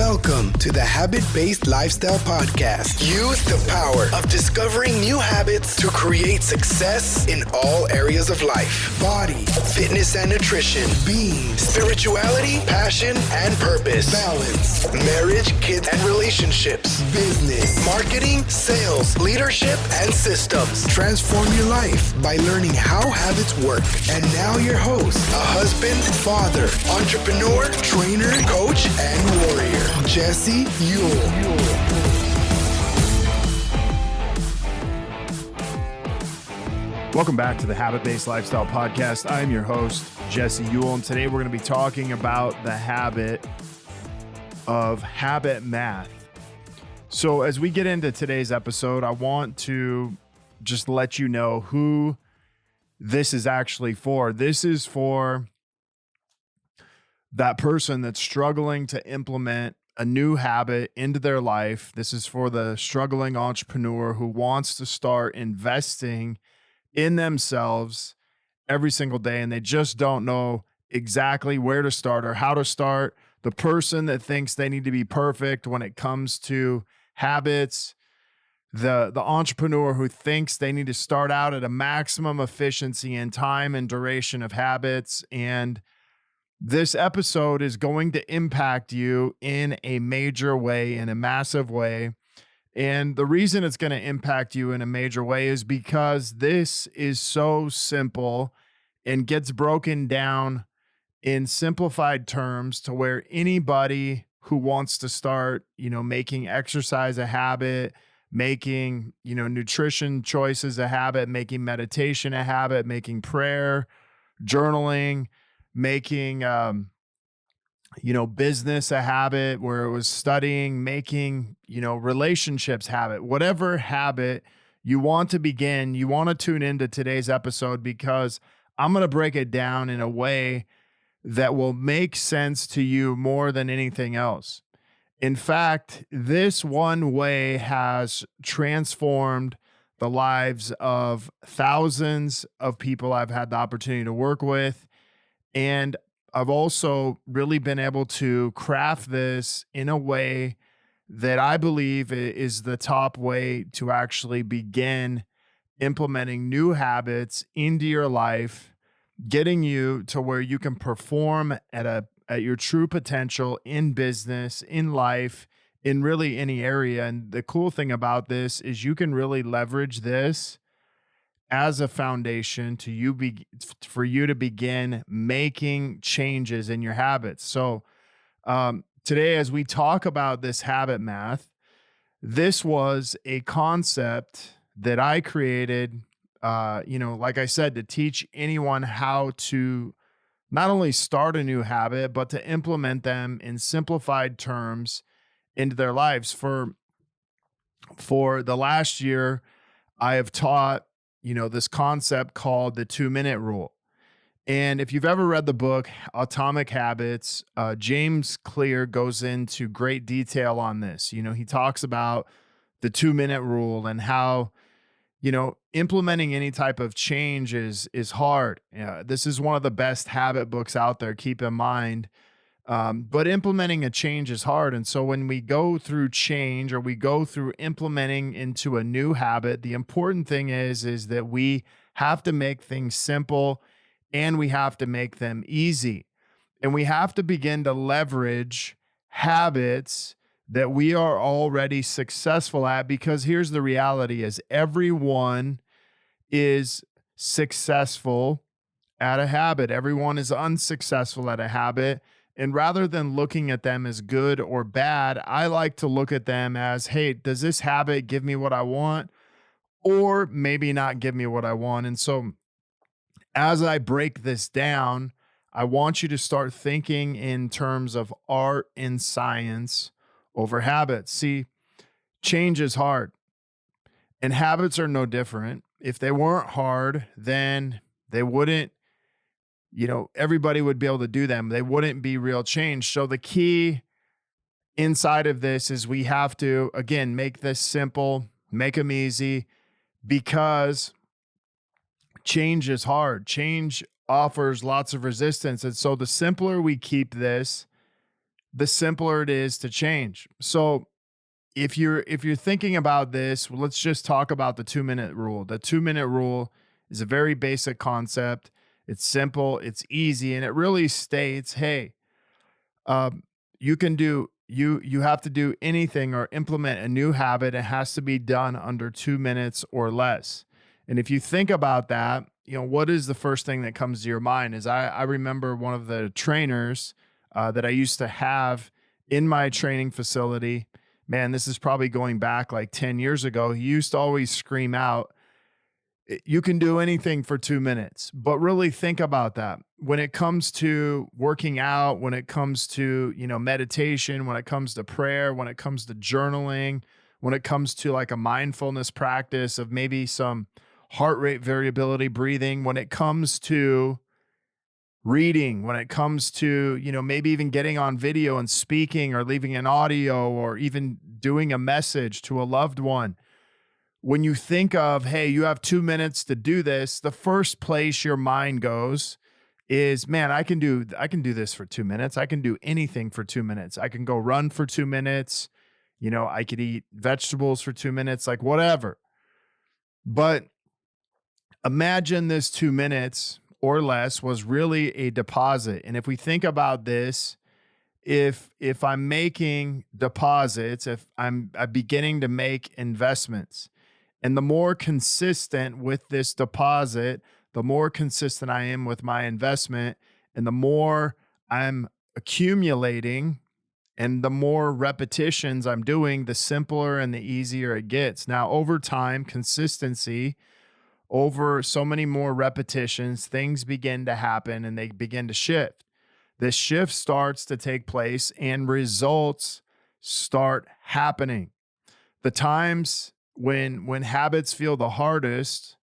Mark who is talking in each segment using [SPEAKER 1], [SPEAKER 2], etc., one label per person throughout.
[SPEAKER 1] Welcome to the Habit-Based Lifestyle Podcast. Use the power of discovering new habits to create success in all areas of life. Body, fitness and nutrition, being, spirituality, passion and purpose, balance, marriage, kids and relationships, business, marketing, sales, leadership and systems. Transform your life by learning how habits work. And now your host, a husband, father, entrepreneur, trainer, coach, and warrior, Jesse Ewell.
[SPEAKER 2] Welcome back to the Habit-Based Lifestyle Podcast. I'm your host, Jesse Ewell, and today we're going to be talking about the habit of habit math. So as we get into today's episode, I want to just let you know who this is actually for. This is for that person that's struggling to implement a new habit into their life. This is for the struggling entrepreneur who wants to start investing in themselves every single day, and they just don't know exactly where to start or how to start. The person that thinks they need to be perfect when it comes to habits, the entrepreneur who thinks they need to start out at a maximum efficiency in time and duration of habits. And this episode is going to impact you in a major way, in a massive way. And the reason it's going to impact you in a major way is because this is so simple and gets broken down in simplified terms to where anybody who wants to start, making exercise a habit, making, nutrition choices a habit, making meditation a habit, making prayer, journaling, making, business a habit, where it was studying, making, relationships habit, whatever habit you want to begin, you want to tune into today's episode because I'm going to break it down in a way that will make sense to you more than anything else. In fact, this one way has transformed the lives of thousands of people I've had the opportunity to work with. And I've also really been able to craft this in a way that I believe is the top way to actually begin implementing new habits into your life, getting you to where you can perform at your true potential in business, in life, in really any area. And the cool thing about this is you can really leverage this as a foundation for you to begin making changes in your habits. So today, as we talk about this habit math, this was a concept that I created, like I said, to teach anyone how to not only start a new habit, but to implement them in simplified terms into their lives. For the last year, I have taught this concept called the 2-minute rule. And if you've ever read the book, Atomic Habits, James Clear goes into great detail on this. He talks about the 2-minute rule and how, implementing any type of change is hard. This is one of the best habit books out there, keep in mind. But implementing a change is hard. And so when we go through change or we go through implementing into a new habit, the important thing is that we have to make things simple and we have to make them easy. And we have to begin to leverage habits that we are already successful at, because here's the reality is everyone is successful at a habit. Everyone is unsuccessful at a habit. And rather than looking at them as good or bad, I like to look at them as, hey, does this habit give me what I want? Or maybe not give me what I want. And so as I break this down, I want you to start thinking in terms of art and science over habits. See, change is hard, and habits are no different. If they weren't hard, then they wouldn't, everybody would be able to do them. They wouldn't be real change. So the key inside of this is we have to, again, make this simple, make them easy, because change is hard. Change offers lots of resistance. And so the simpler we keep this, the simpler it is to change. So if you're thinking about this, well, let's just talk about the 2-minute rule. The 2-minute rule is a very basic concept. It's simple, it's easy, and it really states, hey, um, you have to do anything or implement a new habit. It has to be done under 2 minutes or less. And if you think about that, what is the first thing that comes to your mind? Is I remember one of the trainers that I used to have in my training facility. Man, this is probably going back like 10 years ago. He used to always scream out, you can do anything for 2 minutes. But really think about that. When it comes to working out, when it comes to, meditation, when it comes to prayer, when it comes to journaling, when it comes to like a mindfulness practice of maybe some heart rate variability, breathing, when it comes to reading, when it comes to, maybe even getting on video and speaking or leaving an audio or even doing a message to a loved one. When you think of, hey, you have 2 minutes to do this, the first place your mind goes is, man, I can do this for 2 minutes. I can do anything for 2 minutes. I can go run for 2 minutes. I could eat vegetables for 2 minutes, like whatever. But imagine this 2 minutes or less was really a deposit. And if we think about this, if I'm making deposits, if I'm beginning to make investments, and the more consistent with this deposit, the more consistent I am with my investment, and the more I'm accumulating and the more repetitions I'm doing, the simpler and the easier it gets. Now, over time, consistency, over so many more repetitions, things begin to happen and they begin to shift. This shift starts to take place and results start happening. The times when habits feel the hardest,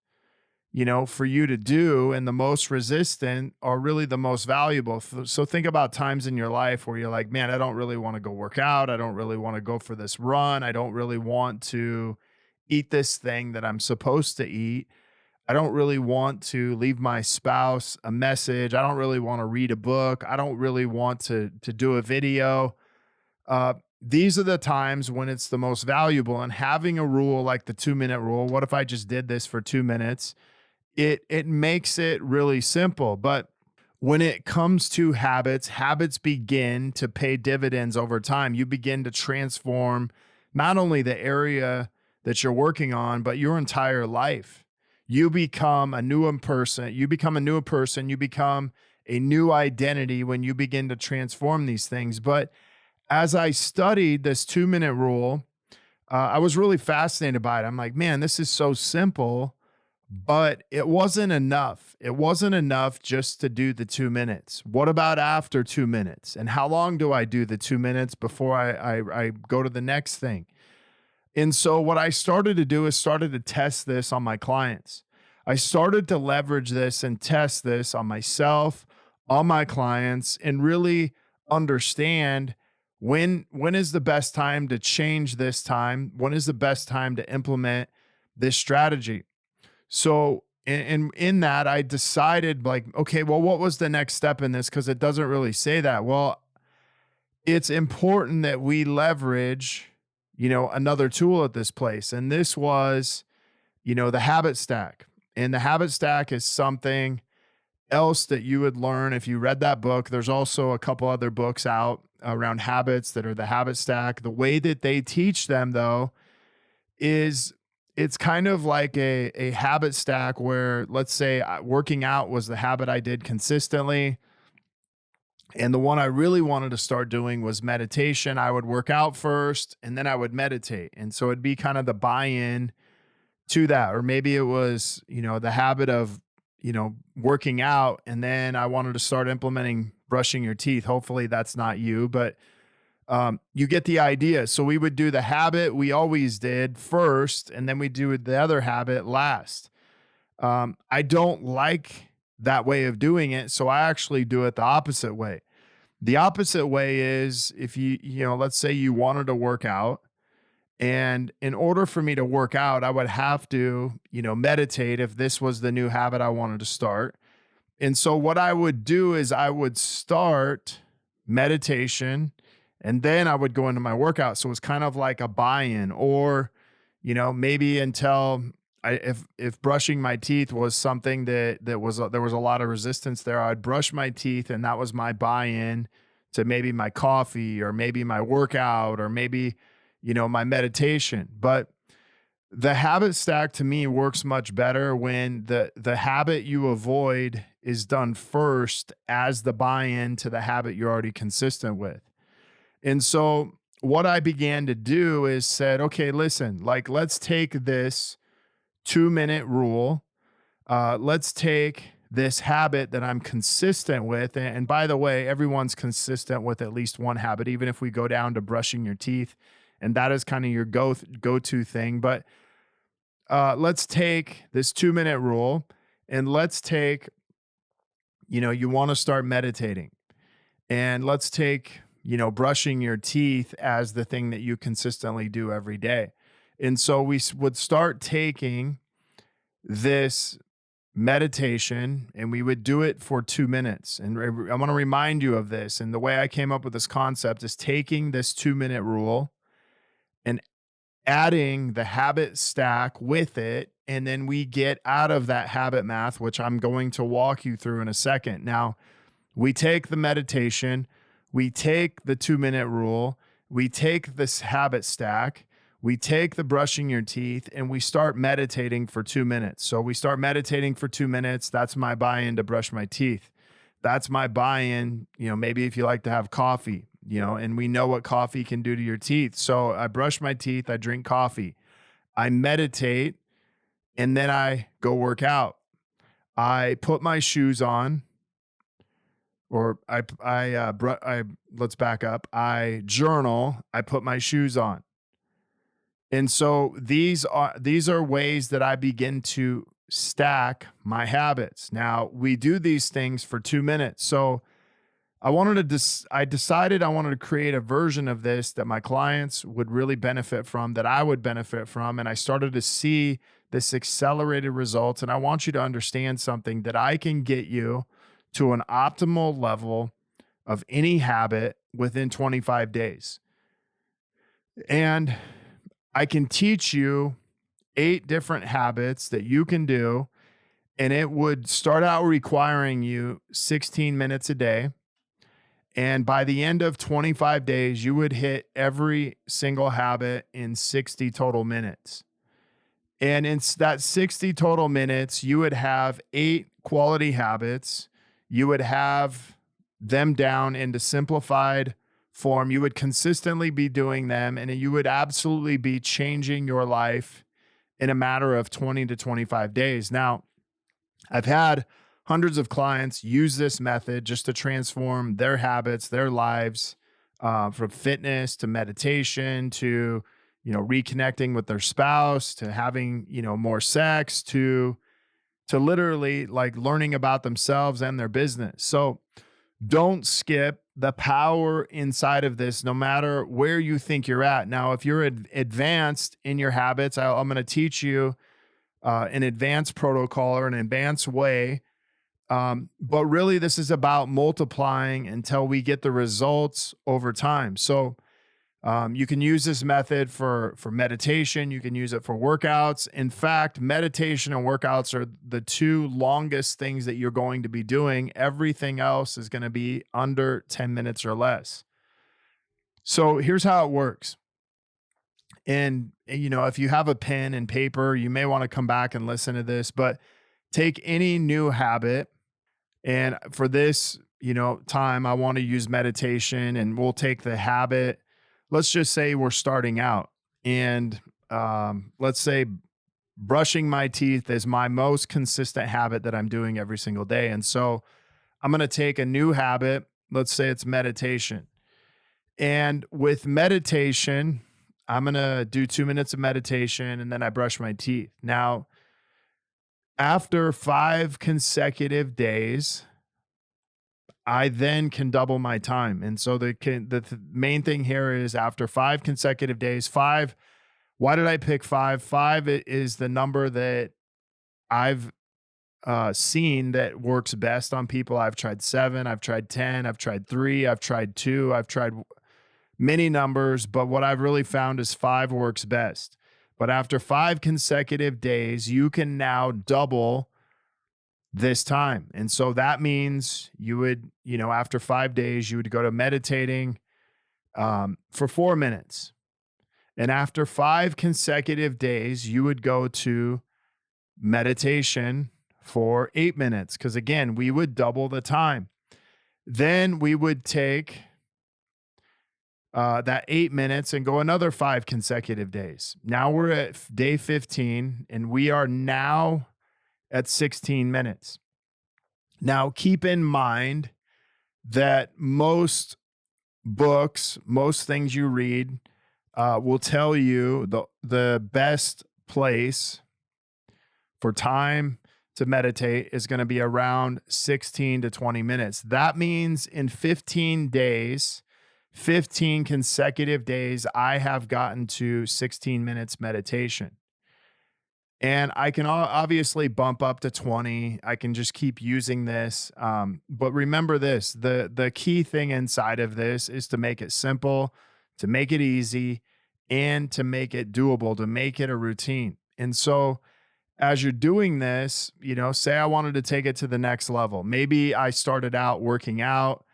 [SPEAKER 2] for you to do and the most resistant are really the most valuable. So think about times in your life where you're like, man, I don't really want to go work out. I don't really want to go for this run. I don't really want to eat this thing that I'm supposed to eat. I don't really want to leave my spouse a message. I don't really want to read a book. I don't really want to do a video. These are the times when it's the most valuable. And having a rule like the 2-minute rule, what if I just did this for 2 minutes? It makes it really simple. But when it comes to habits begin to pay dividends over time. You begin to transform not only the area that you're working on, but your entire life. You become a new person. You become a new identity when you begin to transform these things. But as I studied this 2-minute rule, I was really fascinated by it. I'm like, man, this is so simple, but it wasn't enough. It wasn't enough just to do the 2 minutes. What about after 2 minutes? And how long do I do the 2 minutes before I go to the next thing? And so what I started to do is started to test this on my clients. I started to leverage this and test this on myself, on my clients, and really understand when is the best time to change this time? When is the best time to implement this strategy? So in that, I decided like, okay, well, what was the next step in this? Because it doesn't really say that. Well, it's important that we leverage, another tool at this place. And this was, the habit stack. And the habit stack is something else that you would learn if you read that book. There's also a couple other books out around habits that are the habit stack. The way that they teach them, though, is it's kind of like a habit stack where, let's say, working out was the habit I did consistently. And the one I really wanted to start doing was meditation. I would work out first and then I would meditate. And so it'd be kind of the buy-in to that. Or maybe it was, the habit of, working out. And then I wanted to start implementing brushing your teeth. Hopefully that's not you, but you get the idea. So we would do the habit we always did first, and then we do the other habit last. I don't like that way of doing it. So I actually do it the opposite way. The opposite way is if let's say you wanted to work out, and in order for me to work out, I would have to, meditate if this was the new habit I wanted to start. And so what I would do is I would start meditation And then I would go into my workout. So it was kind of like a buy-in, or, maybe until if brushing my teeth was something that was, there was a lot of resistance there, I'd brush my teeth and that was my buy-in to maybe my coffee or maybe my workout or maybe, my meditation. But the habit stack to me works much better when the habit you avoid is done first as the buy-in to the habit you're already consistent with. And so what I began to do is said, okay, listen, like, let's take this 2-minute rule. Let's take this habit that I'm consistent with. And by the way, everyone's consistent with at least one habit, even if we go down to brushing your teeth, and that is kind of your go-to thing. But let's take this 2-minute rule and let's take, you want to start meditating, and let's take, brushing your teeth as the thing that you consistently do every day. And so we would start taking this meditation and we would do it for 2 minutes. And I want to remind you of this. And the way I came up with this concept is taking this 2-minute rule and adding the habit stack with it. And then we get out of that habit math, which I'm going to walk you through in a second. Now, we take the meditation, we take the 2-minute rule, we take this habit stack, we take the brushing your teeth, and we start meditating for 2 minutes. So we start meditating for 2 minutes. That's my buy-in to brush my teeth. That's my buy-in, maybe if you like to have coffee, and we know what coffee can do to your teeth. So I brush my teeth, I drink coffee, I meditate, and then I go work out. I put my shoes on, or let's back up. I journal, I put my shoes on. And so these are ways that I begin to stack my habits. Now, we do these things for 2 minutes. So I decided I wanted to create a version of this that my clients would really benefit from, that I would benefit from. And I started to see this accelerated results. And I want you to understand something, that I can get you to an optimal level of any habit within 25 days. And I can teach you 8 different habits that you can do, and it would start out requiring you 16 minutes a day. And by the end of 25 days, you would hit every single habit in 60 total minutes. And in that 60 total minutes, you would have 8 quality habits. You would have them down into simplified form. You would consistently be doing them, and you would absolutely be changing your life in a matter of 20 to 25 days. Now, I've had hundreds of clients use this method just to transform their habits, their lives, from fitness to meditation to, reconnecting with their spouse, to having, more sex, to literally like learning about themselves and their business. So don't skip the power inside of this, no matter where you think you're at. Now, if you're advanced in your habits, I'm going to teach you an advanced protocol or an advanced way. But really, this is about multiplying until we get the results over time. So you can use this method for meditation. You can use it for workouts. In fact, meditation and workouts are the 2 longest things that you're going to be doing. Everything else is going to be under 10 minutes or less. So here's how it works. And, if you have a pen and paper, you may want to come back and listen to this, but take any new habit. And for this, time, I want to use meditation, and we'll take the habit. Let's just say we're starting out, and let's say brushing my teeth is my most consistent habit that I'm doing every single day. And so I'm going to take a new habit. Let's say it's meditation. And with meditation, I'm going to do 2 minutes of meditation, and then I brush my teeth. Now, after 5 consecutive days, I then can double my time. And so the main thing here is after 5 consecutive days, 5, why did I pick 5? 5 is the number that I've seen that works best on people. I've tried 7, I've tried 10, I've tried 3, I've tried 2, I've tried many numbers, but what I've really found is 5 works best. But after 5 consecutive days, you can now double this time. And so that means you would, after 5 days, you would go to meditating for 4 minutes. And after 5 consecutive days, you would go to meditation for 8 minutes. Because again, we would double the time. Then we would take that 8 minutes and go another 5 consecutive days. Now we're at day 15 and we are now at 16 minutes. Now keep in mind that most books, most things you read will tell you the best place for time to meditate is going to be around 16 to 20 minutes. That means in 15 days, 15 consecutive days, I have gotten to 16 minutes meditation. And I can obviously bump up to 20. I can just keep using this. But remember this, the key thing inside of this is to make it simple, to make it easy, and to make it doable, to make it a routine. And so as you're doing this, say I wanted to take it to the next level. Maybe I started out working out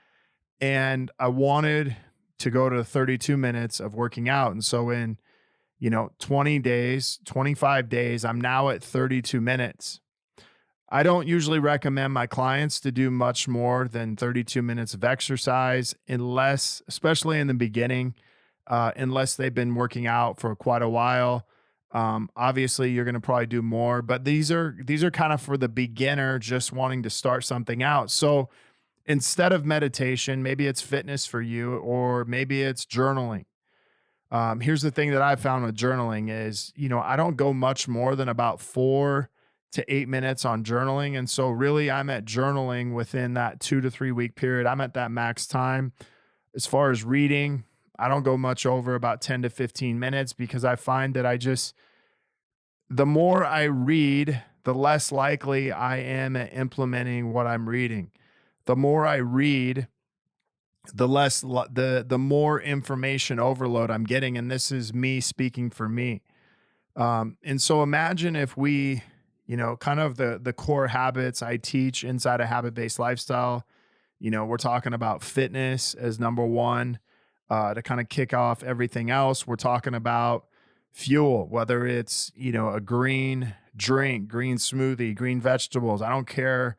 [SPEAKER 2] and I wanted to go to 32 minutes of working out. And so in, 20 days, 25 days, I'm now at 32 minutes. I don't usually recommend my clients to do much more than 32 minutes of exercise unless, especially in the beginning, unless they've been working out for quite a while. Obviously you're going to probably do more, but these are kind of for the beginner just wanting to start something out. So instead of meditation, maybe it's fitness for you, or maybe it's journaling. Here's the thing that I've found with journaling is, I don't go much more than about 4 to 8 minutes on journaling. And so really I'm at journaling within that 2 to 3 week period. I'm at that max time. As far as reading, I don't go much over about 10 to 15 minutes because I find that the more I read, the less likely I am at implementing what I'm reading. The more I read, the more information overload I'm getting. And this is me speaking for me. And so imagine if we, kind of the core habits I teach inside a habit-based lifestyle, we're talking about fitness as number one, to kind of kick off everything else. We're talking about fuel, whether it's, a green drink, green smoothie, green vegetables. I don't care.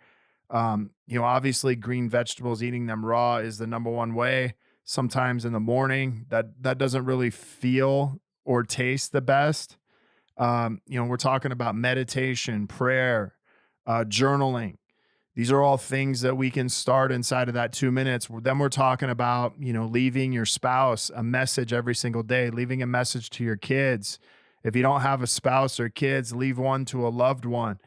[SPEAKER 2] Obviously green vegetables, eating them raw is the number one way. Sometimes in the morning that doesn't really feel or taste the best. We're talking about meditation, prayer, journaling. These are all things that we can start inside of that 2 minutes. Then we're talking about, leaving your spouse a message every single day, leaving a message to your kids. If you don't have a spouse or kids, leave one to a loved one.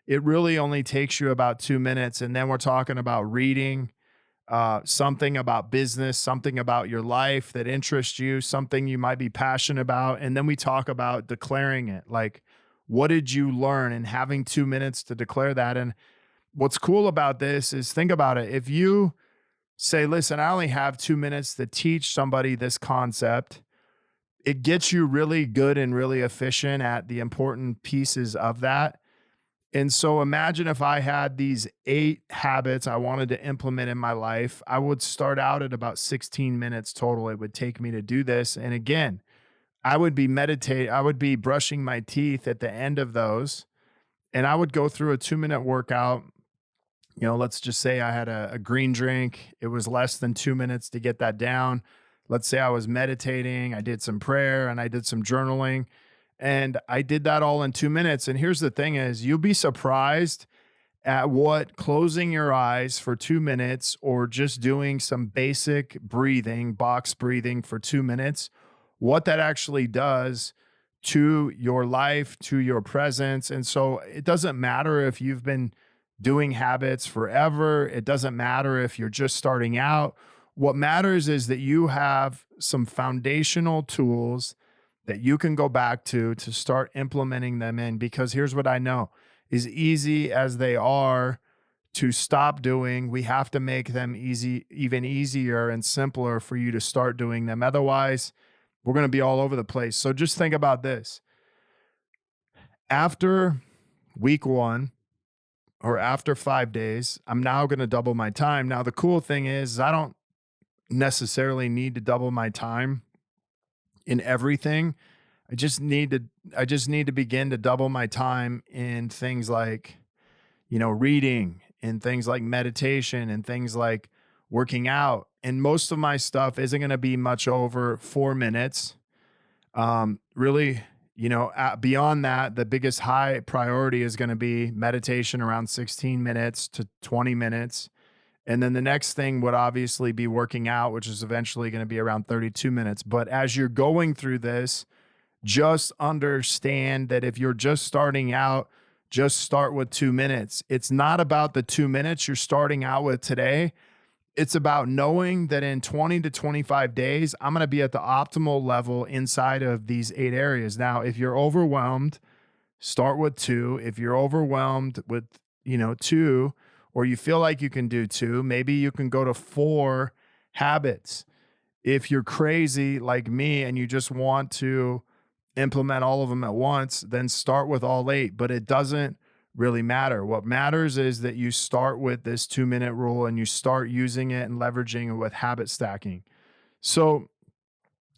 [SPEAKER 2] It really only takes you about 2 minutes. And then we're talking about reading, something about business, something about your life that interests you, something you might be passionate about. And then we talk about declaring it. Like, what did you learn? And having 2 minutes to declare that. And what's cool about this is, think about it. If you say, listen, I only have 2 minutes to teach somebody this concept, it gets you really good and really efficient at the important pieces of that. And so imagine if I had these 8 habits I wanted to implement in my life, I would start out at about 16 minutes total. It would take me to do this. And again, I would be brushing my teeth at the end of those. And I would go through a 2-minute workout. Let's just say I had a green drink. It was less than 2 minutes to get that down. Let's say I was meditating. I did some prayer and I did some journaling. And I did that all in 2 minutes. And here's the thing is, you'll be surprised at what closing your eyes for 2 minutes or just doing some basic breathing, box breathing for 2 minutes, what that actually does to your life, to your presence. And so it doesn't matter if you've been doing habits forever. It doesn't matter if you're just starting out. What matters is that you have some foundational tools that you can go back to start implementing them in. Because here's what I know, as easy as they are to stop doing. We have to make them even easier and simpler for you to start doing them. Otherwise, we're going to be all over the place. So just think about this. After week 1 or after 5 days, I'm now going to double my time. Now, the cool thing is I don't necessarily need to double my time in everything. I just need to begin to double my time in things like, reading, and things like meditation, and things like working out. And most of my stuff isn't going to be much over 4 minutes. Really, beyond that, the biggest high priority is going to be meditation around 16 minutes to 20 minutes. And then the next thing would obviously be working out, which is eventually going to be around 32 minutes. But as you're going through this, just understand that if you're just starting out, just start with 2 minutes. It's not about the 2 minutes you're starting out with today. It's about knowing that in 20 to 25 days, I'm going to be at the optimal level inside of these 8 areas. Now, if you're overwhelmed, start with 2. If you're overwhelmed with, 2, or you feel like you can do 2, maybe you can go to 4 habits. If you're crazy like me and you just want to implement all of them at once, then start with all 8, but it doesn't really matter. What matters is that you start with this 2-minute rule and you start using it and leveraging it with habit stacking. So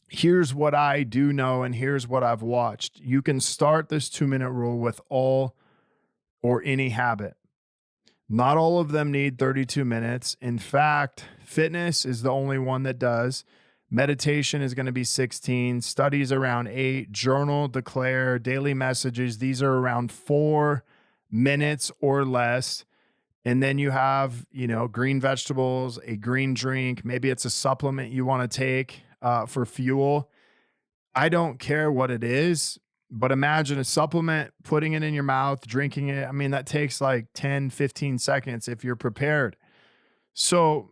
[SPEAKER 2] here's what I do know, and here's what I've watched. You can start this 2-minute rule with all or any habit. Not all of them need 32 minutes. In fact, fitness is the only one that does. Meditation is going to be 16, studies around 8, journal, declare, daily messages. These are around 4 minutes or less. And then you have, green vegetables, a green drink. Maybe it's a supplement you want to take for fuel. I don't care what it is, but imagine a supplement, putting it in your mouth, drinking it. I mean, that takes like 10, 15 seconds if you're prepared. So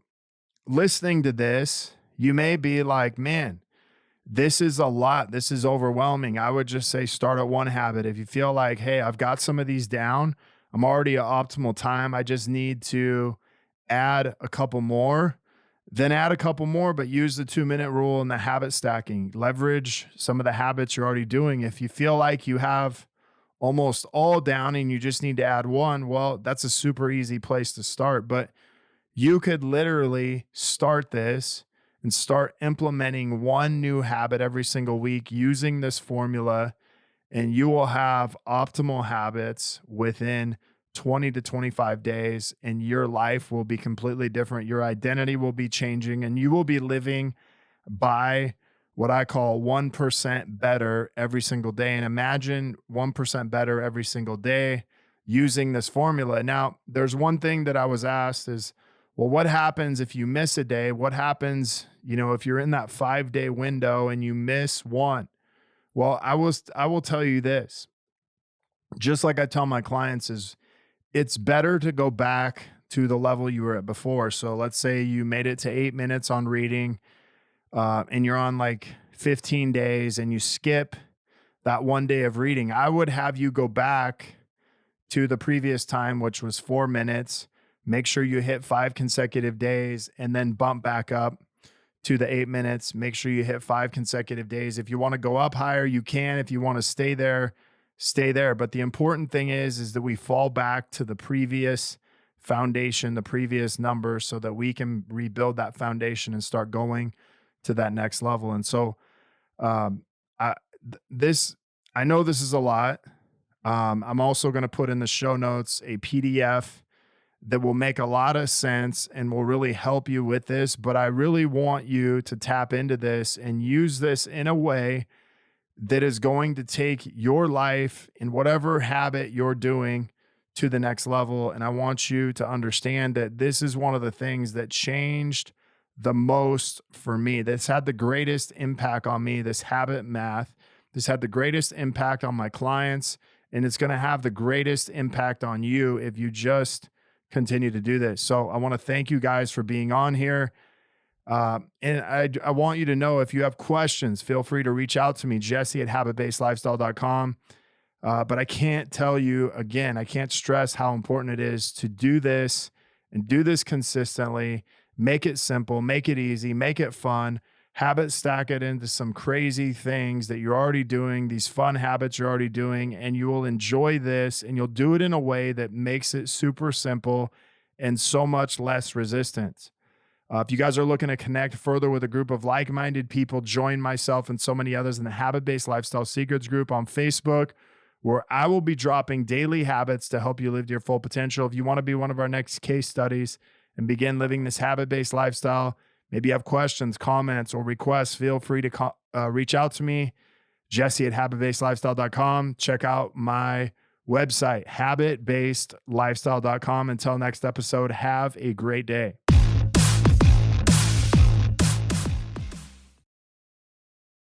[SPEAKER 2] listening to this, you may be like, man, this is a lot. This is overwhelming. I would just say start at 1 habit. If you feel like, hey, I've got some of these down, I'm already at optimal time, I just need to add a couple more, then add a couple more, but use the 2-minute rule and the habit stacking. Leverage some of the habits you're already doing. If you feel like you have almost all down and you just need to add 1, well, that's a super easy place to start. But you could literally start this and start implementing 1 new habit every single week using this formula, and you will have optimal habits within 20 to 25 days, and your life will be completely different. Your identity will be changing, and you will be living by what I call 1% better every single day. And imagine 1% better every single day using this formula. Now, there's one thing that I was asked is, well, what happens if you miss a day? What happens, if you're in that 5-day window and you miss 1? Well, I will tell you this, just like I tell my clients, is it's better to go back to the level you were at before. So let's say you made it to 8 minutes on reading, and you're on like 15 days and you skip that 1 day of reading. I would have you go back to the previous time, which was 4 minutes. Make sure you hit 5 consecutive days and then bump back up to the 8 minutes. Make sure you hit 5 consecutive days. If you want to go up higher, you can. If you want to stay there, stay there. But the important thing is that we fall back to the previous foundation, the previous number, so that we can rebuild that foundation and start going to that next level. And so I know this is a lot. I'm also going to put in the show notes a PDF that will make a lot of sense and will really help you with this. But I really want you to tap into this and use this in a way that is going to take your life in whatever habit you're doing to the next level. And I want you to understand that this is one of the things that changed the most for me. This had the greatest impact on me, this habit math. This had the greatest impact on my clients, and it's going to have the greatest impact on you if you just continue to do this. So I want to thank you guys for being on here. And I want you to know, if you have questions, feel free to reach out to me, jesse@habitbasedlifestyle.com. But I can't tell you again, I can't stress how important it is to do this and do this consistently. Make it simple, make it easy, make it fun. Habit stack it into some crazy things that you're already doing, these fun habits you're already doing, and you will enjoy this, and you'll do it in a way that makes it super simple and so much less resistance. If you guys are looking to connect further with a group of like-minded people, join myself and so many others in the Habit-Based Lifestyle Secrets group on Facebook, where I will be dropping daily habits to help you live to your full potential. If you want to be one of our next case studies and begin living this habit-based lifestyle, maybe you have questions, comments, or requests, feel free to reach out to me, Jesse@habitbasedlifestyle.com. Check out my website, habitbasedlifestyle.com. Until next episode, have a great day.